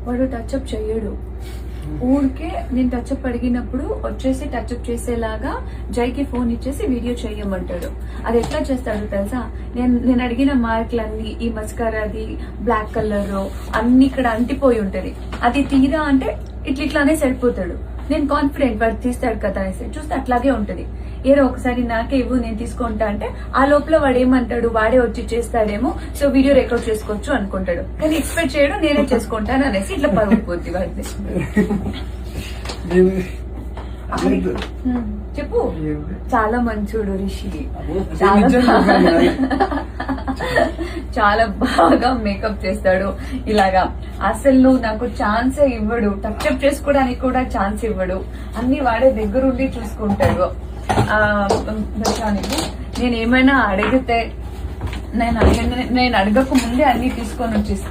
వాడు టచ్అప్ చెయ్యడు. ఊరికే నేను టచ్అప్ అడిగినప్పుడు వచ్చేసి టచ్అప్ చేసేలాగా జైకి ఫోన్ ఇచ్చేసి వీడియో చేయమంటాడు. అది ఎట్లా చేస్తాడు తెలుసా? నేను అడిగిన మార్కులన్నీ ఈ మస్కారాది బ్లాక్ కలర్ అన్ని ఇక్కడ అంటిపోయి ఉంటది. అది తీరా అంటే ఇట్లానే సరిపోతాడు. నేను కాన్ఫిడెంట్ వాడు తీస్తాడు కదా అనేసి చూస్తే అట్లాగే ఉంటది. ఏదో ఒకసారి నాకే ఇవ్వు నేను తీసుకుంటా అంటే ఆ లోపల వాడు ఏమంటాడు, వాడే వచ్చి చేస్తాడేమో, సో వీడియో రికార్డ్ చేసుకోవచ్చు అనుకుంటాడు. కానీ ఎక్స్పెక్ట్ చేయడం నేనే చేసుకుంటాను అనేసి ఇట్లా పరుగుపోద్ది వాడిది. చెప్పు. చాలా మంచోడు రిషి, చాలా బాగా మేకప్ చేస్తాడు. ఇలాగా అసలు నువ్వు నాకు ఛాన్సే ఇవ్వడు, టచ్అప్ చేసుకోవడానికి కూడా ఛాన్స్ ఇవ్వడు. అన్ని వాడే దగ్గరుండి చూసుకుంటాడు. నేను ఏమైనా అడిగితే నేను అడగక ముందే అన్ని తీసుకొని వచ్చేస్తాను.